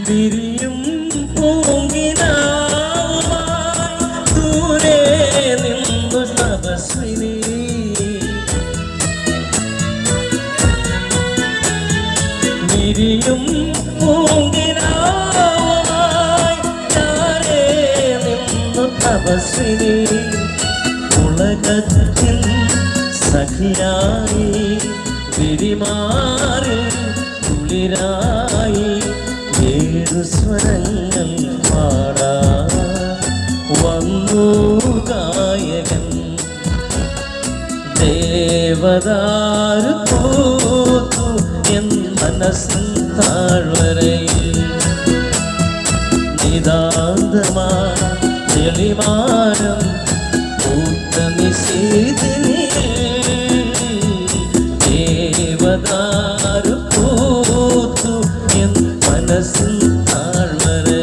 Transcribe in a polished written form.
വിരിയും പൂങ്കിനാവുമായി ദൂരെ നിന്നു തപസ്വിനി. വിരിയും പൂങ്കിനാവുമായി താരെ നിന്നു തപസ്വിനി. ഉലകത്തിൽ സഖിയായി വിരിമാറിൽ കുളിരായി ഏഴു സ്വരങ്ങൾ പാടാ വന്നു ഗായകൻ. ദേവദാരു പൂത്തു എൻ മനസ്സിൻ താഴ്വരയിൽ നിതാന്തമാ തെളിമാനം പൂത്ത നിശീതിനിൽ ദേവദാരു പൂത്തു എൻ മനസ്സിൻ താഴ്വരയിൽ.